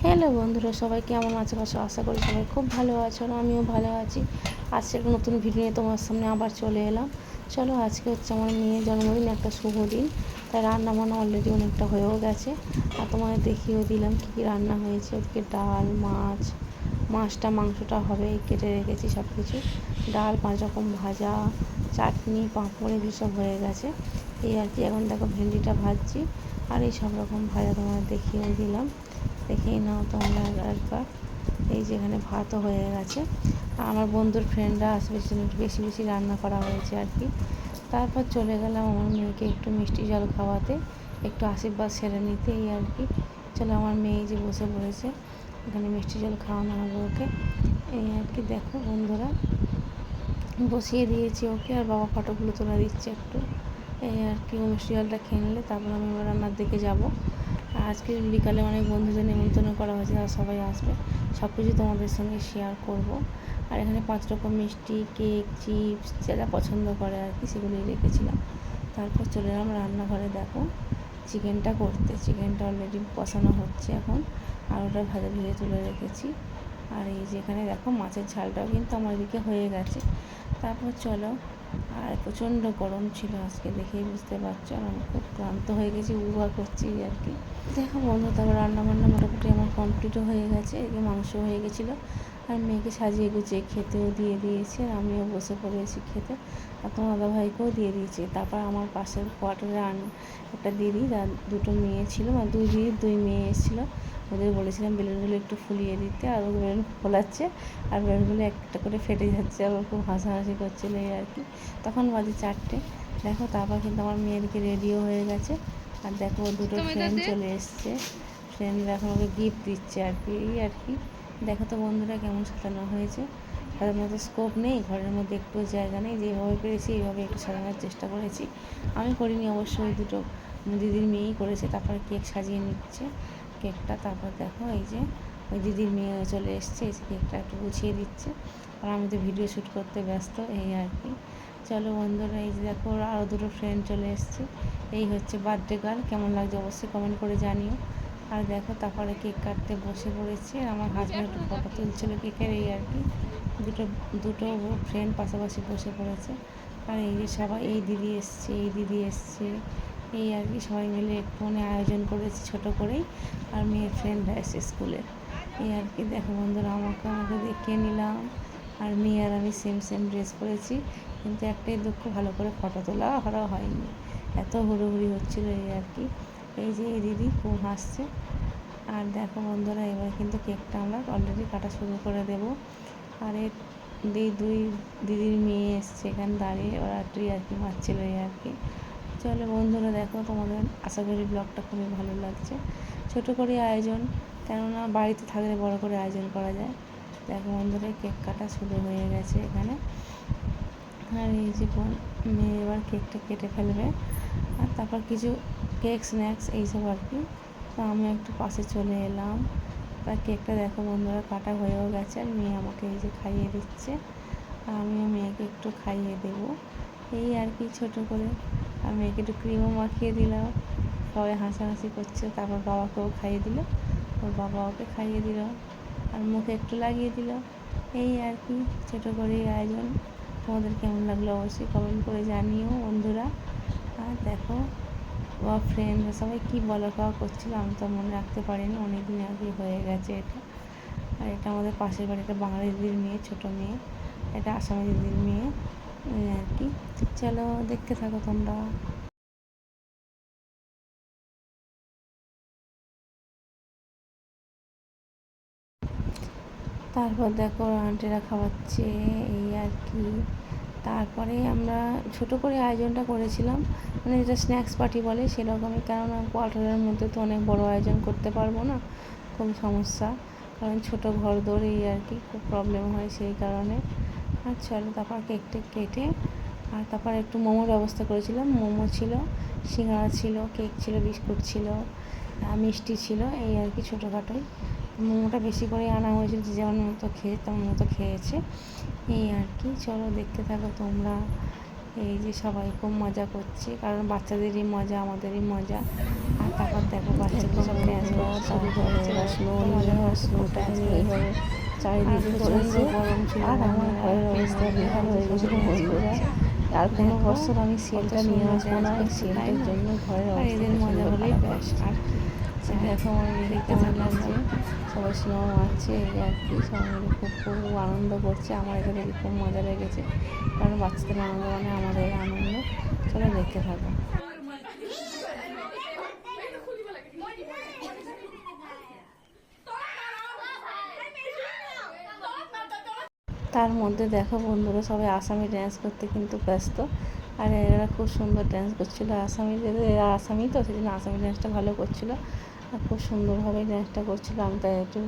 Hello বন্ধুরা, সবাই কেমন আছো? আশা করি সবাই খুব ভালো আছো, আর আমিও ভালো আছি। আজকে একটা নতুন ভিডিও নিয়ে তোমার সামনে আবার চলে এলাম। চলো, আজকে হচ্ছে আমার মেয়ের জন্মদিন, একটা শুভ দিন। তাই রান্না বান্না অলরেডি অনেকটা হয়েও গেছে, আর তোমাদের দেখিয়েও দিলাম কী কী রান্না হয়েছে। ওদিকে ডাল, মাংসটা হবে, কেটে রেখেছি সব কিছু। ডাল, 5 রকম ভাজা, চাটনি, পাঁপড়, এগুলো সব হয়ে গেছে। এই আর কি, এখন দেখো ভেন্ডিটা ভাজছি, আর এই সব রকম ভাজা তোমাদের দেখিয়েও দিলাম। দেখেই নাও তোমরা একবার। এই যেখানে ভাতও হয়ে গেছে, আমার বন্ধুর ফ্রেন্ডরা আসবে, সেজন্য একটু বেশি বেশি রান্না করা হয়েছে আর কি। তারপর চলে গেলাম আমার মেয়েকে একটু মিষ্টি জল খাওয়াতে, একটু আশীর্বাদ সেরে নিতে, এই আর কি। চলো, আমার মেয়ে যে বসে পড়েছে, এখানে মিষ্টি জল খাওয়ানো হবে ওকে। এই আর কি, দেখো বন্ধুরা, বসিয়ে দিয়েছি ওকে, আর বাবা ফটোগুলো তোলা দিচ্ছে একটু। এই আর কি, মিষ্টি জলটা খেয়ে নিলে তারপর আমি রান্নার দিকে যাবো। আজকে বিকালে অনেক বন্ধুদের নিমন্ত্রণ করা হয়েছে, তারা সবাই আসবে, সব কিছু তোমাদের সঙ্গে শেয়ার করব। আর এখানে 5 রকম মিষ্টি, কেক, চিপস যারা পছন্দ করে আর কি, সেগুলোই রেখেছিলাম। তারপর চলে এলাম রান্নাঘরে, দেখো চিকেনটা করতে। চিকেনটা অলরেডি কষানো হচ্ছে এখন, আর ওটা ভাজা ভেজে তুলে রেখেছি। আর এই যে এখানে দেখো মাছের ঝালটাও কিন্তু আমার এদিকে হয়ে গেছে। তারপর চলো, আর প্রচণ্ড গরম ছিল আজকে, দেখেই বুঝতে পারছো, আর আমি খুব ক্লান্ত হয়ে গেছি, উবা করছি আর কি। দেখো বন্ধু, তারপর রান্নাবান্না মোটামুটি আমার কমপ্লিটও হয়ে গেছে। এদিকে মাংস হয়ে গেছিলো, আর মেয়েকে সাজিয়ে গুছিয়ে খেতেও দিয়ে দিয়েছে, আর আমিও বসে পড়েছি খেতে, আর তোমার দাদাভাইকেও দিয়ে দিয়েছি। তারপর আমার পাশের কোয়ার্টারে একটা দিদি, তার 2টো মেয়ে ছিল, মানে 2 দিদির 2 মেয়ে এসেছিলো। ওদের বলেছিলাম বেলুনগুলো একটু ফুলিয়ে দিতে, আর ওদের বেলুন ফোলাচ্ছে, আর বেলুনগুলো একটা করে ফেটে যাচ্ছে, আর খুব হাসাহাসি করছিলো এই আর কি। তখন বাজে 4টে। দেখো, তারপর কিন্তু আমার মেয়েদেরকে রেডিও হয়ে গেছে, আর দেখো 2টো ফ্রেন্ড চলে এসছে। ফ্রেন্ডরা এখন ওকে গিফট দিচ্ছে আর কি, এই আর কি। দেখো তো বন্ধুরা, কেমন সাজানো হয়েছে। তাদের মতো স্কোপ নেই, ঘরের মধ্যে একটু জায়গা নেই, যেভাবে পেরেছি এইভাবে একটু সাজানোর চেষ্টা করেছি। আমি করিনি অবশ্যই, 2টো দিদির মেয়েই করেছে। তারপরে কেক সাজিয়ে নিচ্ছে, কেকটা। তারপর দেখো এই যে ওই দিদির মেয়ে চলে এসছে, এসে কেকটা একটু গুছিয়ে দিচ্ছে, আর আমি তো ভিডিও শ্যুট করতে ব্যস্ত, এই আর কি। চলো বন্ধুরা, এই যে দেখো আরও 2টো ফ্রেন্ড চলে এসছে। এই হচ্ছে বার্থডে গার্ল, কেমন লাগছে অবশ্যই কমেন্ট করে জানিও। আর দেখো, তারপরে কেক কাটতে বসে পড়েছে, আমার হাজব্যান্ড একটু ফটো তুলছিল কেকের, এই আর কি। দুটো দুটো ফ্রেন্ড পাশাপাশি বসে পড়েছে, আর এই যে সবাই, এই দিদি এসছে, এই দিদি এসছে, এই আর কি। সবাই মিলে একটু আয়োজন করেছি ছোটো করেই, আর মেয়ের ফ্রেন্ডরা এসে স্কুলের, এই আর কি। দেখো বন্ধুরা, আমাকে দেখিয়ে নিলাম, আর মেয়ে আর আমি সেম ড্রেস পরেছি, কিন্তু একটাই দুঃখ, ভালো করে ফটো তোলা হয়নি, এত হুড়োহুড়ি হচ্ছিলো, এই আর কি। এই যে এই দিদি খুব হাসছে। আর দেখো বন্ধুরা, এবার কিন্তু কেকটা আমরা অলরেডি কাটা শুরু করে দেবো। আর এই 2 দিদির মেয়ে এসছে এখানে দাঁড়িয়ে, ওরা একটু আর কি মারছিল, এই আর কি। চলো বন্ধুরা, দেখো তোমাদের আশা করি ব্লগটা খুবই ভালো লাগছে। ছোটো করে আয়োজন, কেননা বাড়িতে থাকলে বড় করে আয়োজন করা যায়। দেখো বন্ধুরা, কেক কাটা শুরু হয়ে গেছে এখানে, আর এই যে মেয়ে এবার কেকটা কেটে ফেলবে, আর তারপর কিছু কেক স্ন্যাক্স এইসব আর কি। তো আমি একটু পাশে চলে এলাম, আর কেকটা দেখো বন্ধুরা কাটা হয়েও গেছে, আর মেয়ে আমাকে এই যে খাইয়ে দিচ্ছে, আর আমিও মেয়েকে একটু খাইয়ে দেবো, এই আর কি ছোটো করে। আর মেয়েকে একটু ক্রিমও মাখিয়ে দিলাম, সবাই হাসাহাসি করছে। তারপর বাবাকেও খাইয়ে দিল, ওর বাবা ওকে খাইয়ে দিল, আর মুখে একটু লাগিয়ে দিল, এই আর কি। ছোটো করেই আয়োজন। তোমাদের কেমন লাগলো অবশ্যই কমেন্ট করে জানিও বন্ধুরা। আর দেখো, বা ফ্রেন্ডরা সবাই কী বলা খাওয়া করছিলো, আমি তো মনে রাখতে পারিনি, অনেক দিন আগে হয়ে গেছে এটা। আর এটা আমাদের পাশের বাড়ি, একটা বাঙালি দিদির মেয়ে, ছোটো মেয়ে, এটা আসামি দিদির মেয়ে, এই আর কি। চলো দেখতে থাকো তোমরা। তারপর দেখো আন্টিরা খাওয়াচ্ছে, এই আর কি। তারপরে আমরা ছোটো করে আয়োজনটা করেছিলাম, মানে যেটা স্ন্যাক্স পার্টি বলে সেরকমই, কেননা কোয়ার্টারের মধ্যে তো অনেক বড় আয়োজন করতে পারবো না, খুব সমস্যা, কারণ ছোটো ঘর দৌড়, এই আর কি, খুব প্রবলেম হয় সেই কারণে। আর চলো, তারপর কেকটা কেটে, আর তারপর একটু মোমোর ব্যবস্থা করেছিলাম, মোমো ছিল, সিঙ্গাড়া ছিল, কেক ছিল, বিস্কুট ছিল, মিষ্টি ছিল, এই আর কি ছোটোখাটোই। মোমোটা বেশি করে আনা হয়েছিল, যে যেমন মতো খেয়ে তেমন মতো খেয়েছে, এই আর কি। চলো দেখতে থাকো তোমরা। এই যে সবাই খুব মজা করছে, কারণ বাচ্চাদেরই মজা, আমাদেরই মজা। আর তারপর দেখো বাচ্চাগুলো সব ড্যান্স করা শুরু করেছে, মজা ড্যান্স এইভাবে চারিদিকে প্রচণ্ড গরম ছিল, আর আমার ঘরের অবস্থা বেহাল হয়ে গেছিলো বন্ধুরা। আর কোনো বছর আমি সেলটা নিয়ে আসবো না, এই সেলটার জন্য ঘরের অবস্থা এদের মজা হলেই ব্যাস। আর দেখো আমার দেখতে ভালো লাগছে, সবাই সিনেমা মারছে, এই আর কি সবাই মিলে খুব খুব আনন্দ করছে। আমার এটা দেখে খুব মজা লেগেছে, কারণ বাচ্চাদের আনন্দ মানে আমাদের আনন্দ। চলো দেখতে থাকো। তার মধ্যে দেখো বন্ধুরা সবাই আসামি ড্যান্স করতে কিন্তু ব্যস্ত, আর এরা খুব সুন্দর ড্যান্স করছিলো। আসামিদের এরা আসামি তো, সেই জন্য আসামি ড্যান্সটা ভালো করছিলো আর খুব সুন্দরভাবে ড্যান্সটা করছিলো। আমি তাই একটু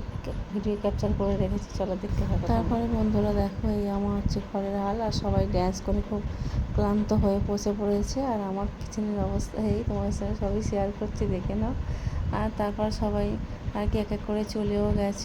ভিডিও ক্যাপচার করে রেখেছি, চলো দেখতে থাকো। তারপরে বন্ধুরা দেখো এই আমার হচ্ছে ঘরের হাল, আর সবাই ড্যান্স করে খুব ক্লান্ত হয়ে বসে পড়েছে। আর আমার কিচেনের অবস্থা এই তোমার সাথে সবই শেয়ার করছি, দেখে নাও। আর তারপর সবাই আর কি এক এক করে চলেও গেছে।